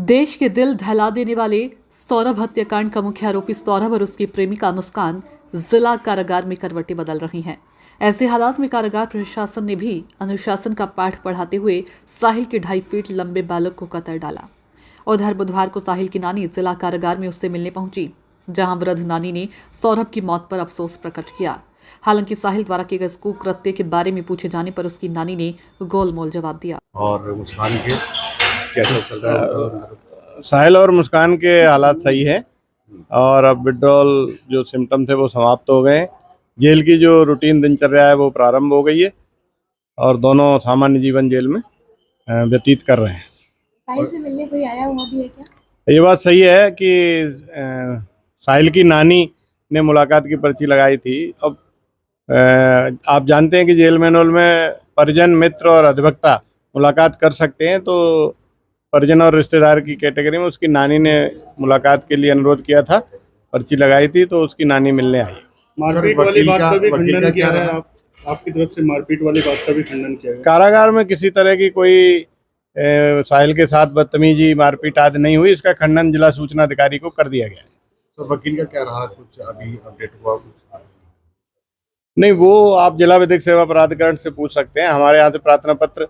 देश के दिल दहला देने वाले सौरभ हत्याकांड का मुख्य आरोपी सौरभ और उसकी प्रेमिका मुस्कान जिला कारागार में करवटें बदल रही हैं। ऐसे हालात में कारागार प्रशासन ने भी अनुशासन का पाठ पढ़ाते हुए साहिल के 2.5 फीट लंबे बालक को कतर डाला। उधर बुधवार को साहिल की नानी जिला कारागार में उससे मिलने पहुंची, जहां वृद्ध नानी ने सौरभ की मौत पर अफसोस प्रकट किया। हालांकि साहिल द्वारा किए गए कुकृत्य के बारे में पूछे जाने पर उसकी नानी ने गोलमोल जवाब दिया। और मुस्कान के कैसे चल रहा है? साहिल और मुस्कान के हालात सही है और अब विड्रॉल जो सिम्टम थे वो समाप्त हो गए। जेल की जो रूटीन दिनचर्या है वो प्रारंभ हो गई है और दोनों सामान्य जीवन जेल में व्यतीत कर रहे हैं। साहिल से मिलने कोई आया हुआ भी है क्या? ये बात सही है कि साहिल की नानी ने मुलाकात की पर्ची लगाई थी। अब आप जानते हैं कि जेल मैनुअल में परिजन, मित्र और अधिवक्ता मुलाकात कर सकते हैं, तो परिजन और रिश्तेदार की कैटेगरी में उसकी नानी ने मुलाकात के लिए अनुरोध किया था, पर्ची लगाई थी, तो उसकी नानी मिलने आई। मारपीट वाली बात का भी खंडन किया है आपकी तरफ से? मारपीट वाली बात का भी खंडन किया है? कारागार में किसी तरह की कोई साहिल के साथ बदतमीजी, मारपीट आदि नहीं हुई। इसका खंडन जिला सूचना अधिकारी को कर दिया गया है। तो वकील का क्या रहा? कुछ अभी अपडेट हुआ? कुछ नहीं, वो आप जिला विधिक सेवा प्राधिकरण से पूछ सकते हैं। हमारे यहाँ से प्रार्थना पत्र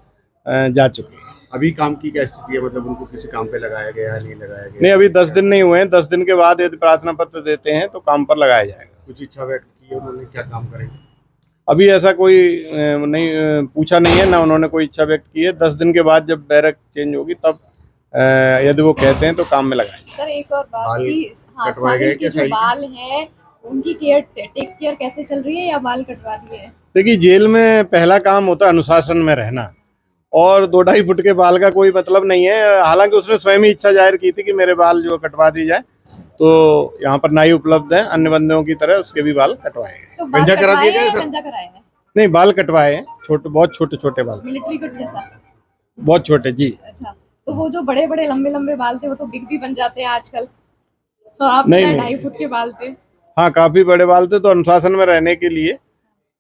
जा चुके हैं। अभी काम की क्या स्थिति है? मतलब उनको किसी काम पे लगाया गया है, नहीं लगाया गया? नहीं, अभी 10 दिन नहीं हुए हैं। 10 दिन के बाद यदि प्रार्थना पत्र देते हैं तो काम पर लगाया जाएगा। कुछ इच्छा व्यक्त की है उन्होंने, क्या काम करेंगे? अभी ऐसा कोई नहीं पूछा नहीं है, ना उन्होंने कोई इच्छा व्यक्त की है। 10 दिन के बाद जब बैरक चेंज होगी तब यदि वो कहते हैं तो काम में लगाएंगे। सर एक और बात की, हाँ, कटवाए गए साहिल के क्या? जो बाल हैं उनकी टेक केयर कैसे चल रही है या बाल कटवा दिए हैं? देखिए, जेल में पहला काम होता है अनुशासन में रहना, और 2-2.5 फुट के बाल का कोई मतलब नहीं है। हालांकि उसने स्वयं ही इच्छा जाहिर की थी कि मेरे बाल जो कटवा दी जाए, तो यहाँ पर नाई उपलब्ध है, अन्य बंदियों की तरह उसके भी बाल कटवाए गए। तो बाल गंजा करा कटवाए दिया हैं गया या सर? गंजा कराए हैं? नहीं, बाल कटवाए हैं, बहुत छोटे छोटे बाल, मिलिट्री कट जैसा? बहुत छोटे जी। अच्छा, तो वो जो बड़े बड़े लंबे लंबे बाल थे वो तो बिग भी बन जाते हैं आजकल, तो आप नहीं, 2.5 फुट के बाल थे। हाँ, काफी बड़े बाल थे, तो अनुशासन में रहने के लिए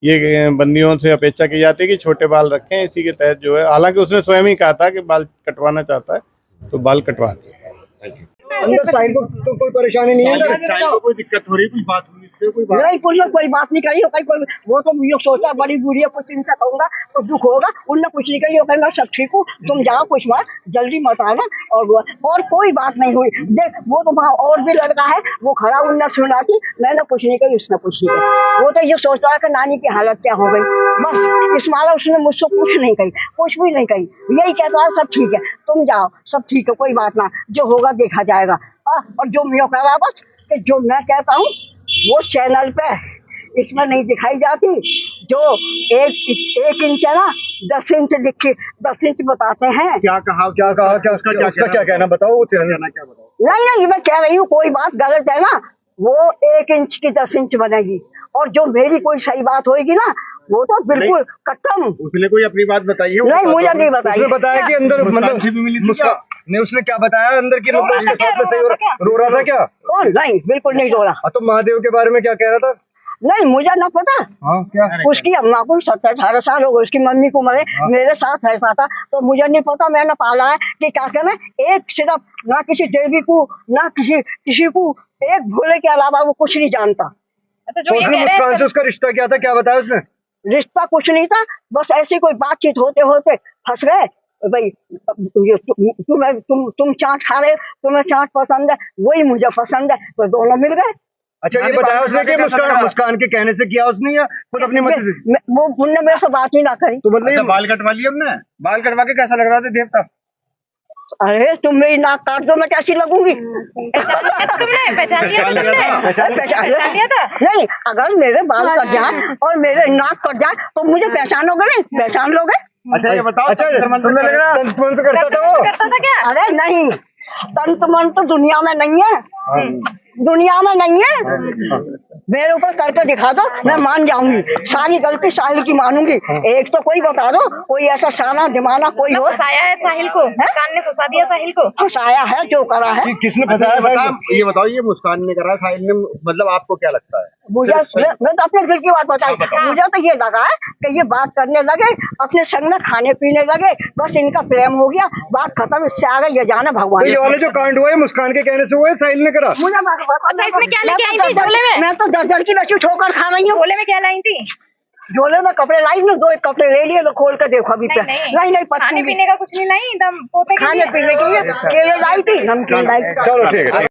ये बंदियों से अपेक्षा की जाती है कि छोटे बाल रखें। इसी के तहत जो है, हालांकि उसने स्वयं ही कहा था कि बाल कटवाना चाहता है तो बाल कटवा दिए। अंदर साहिल को तो कोई परेशानी नहीं है। साहिल को कोई दिक्कत हो रही? कोई बात हुई? कोई बात नहीं, कोई बात नहीं कही। वो तो ये सोचा बड़ी बुरी है, कुछ इनका कहूंगा तो दुख होगा। उनने कुछ नहीं कही, वो कहना सब ठीक हूँ, तुम जाओ, कुछ बात जल्दी मत आना। और कोई बात नहीं हुई। देख, वो तो वहाँ और भी लड़का है, वो खड़ा, उनने सुना कि मैंने कुछ नहीं कही, उसने कुछ नहीं कही। वो तो ये सोच रहा है कि नानी की हालत क्या हो गई, बस इस मारा उसने मुझसे कुछ नहीं कही, कुछ भी नहीं कही। यही कहता है सब ठीक है, तुम जाओ, सब ठीक है, कोई बात ना, जो होगा देखा जाएगा। और जो मैं कह रहा बस कि जो मैं कहता हूँ वो चैनल पे इसमें नहीं दिखाई जाती। जो एक इंच है ना, 10 इंच लिखे, 10 इंच बताते हैं। क्या कहा? क्या उसका क्या कहना? बताओ, वो कहना क्या? बताओ। नहीं, मैं कह रही हूँ कोई बात गलत है ना, वो 1 इंच की 10 इंच बनेगी, और जो मेरी कोई सही बात होगी ना वो तो बिल्कुल खत्म। उसने कोई अपनी बात बताई है? नहीं, मुझे नहीं बताई। उसने बताया कि अंदर मतलब नहीं, उसने क्या बताया अंदर की? मतलब उसके साथ में सही रो रहा था क्या? नहीं, बिल्कुल नहीं रो रहा। तो महादेव के बारे में क्या कह रहा था? नहीं, मुझे ना पता। हाँ, क्या? उसकी अम्मा को 17-18 साल हो गए, उसकी मम्मी को मरे। मेरे साथ ऐसा था तो मुझे नहीं पता। मैंने पाला है कि क्या कहना, एक सिर्फ ना किसी देवी को, ना किसी को, एक भोले के अलावा वो कुछ नहीं जानता। तो मुस्कान से उसका रिश्ता क्या था? क्या बताया उसने? रिश्ता कुछ नहीं था, बस ऐसी कोई बातचीत होते होते फंस गए। भाई तुम चाट खा रहे, तुम्हें चाट पसंद है, वही मुझे पसंद है, तो दोनों मिल गए। अच्छा, ये बताया उसने कि मुस्कान के कहने से किया उसने या खुद अपनी मर्जी से? वो उनने मेरे से बात ही ना करी। तो मतलब बाल कटवा लिए हमने? बाल कटवा के कैसा लग रहा था देवता? अरे तुम मेरी नाक काट दो, मैं कैसी लगूंगी? तुमने पहचान लिया था? नहीं, अगर मेरे बाल कट जाए और मेरे नाक कट जाए तो मुझे पहचानोगे नहीं? पहचान लोगे? अच्छा, ये बताओ, तुमने लग रहा तंत्र मंत्र करता था वो? करता था क्या? अरे नहीं, तंत्र मंत्र दुनिया में नहीं है, दुनिया में नहीं है। मेरे ऊपर करके दिखा दो, मैं मान जाऊंगी। सारी गलती साहिल की मानूंगी। एक तो कोई बता दो, कोई ऐसा साना दिमाना कोई हो। फंसाया है साहिल को? मुस्कान ने फंसा दिया साहिल को? फंसाया है, जो करा है। किसने फंसाया? ये बताओ, ये मुस्कान ने करा, साहिल ने? मतलब आपको क्या लगता है? मुझे मैं तो अपने दिल की बात बताई, मुझे तो ये लगा है कि ये बात करने लगे, अपने संग में खाने पीने लगे, बस इनका प्रेम हो गया, बात खत्म, इससे आगे ये जाने भगवान। तो ये वाले जो कांड हुए मुस्कान के कहने से हुए, साहिल ने करा? मुझे इसमें क्या लेके आई थी झोले में? मैं तो दर्जन की लच्छी ठोकर खा रही हूँ। झोले में क्या लाई थी? झोले में कपड़े लाई ना, 2 कपड़े ले लिए, तो खोल कर देखो अभी तक। नहीं खाने पीने का कुछ नहीं लाई, दम पोते के खाने लिए। पीने के लिए केले लाई थी, नमकीन लाई थी। चलो ठीक है।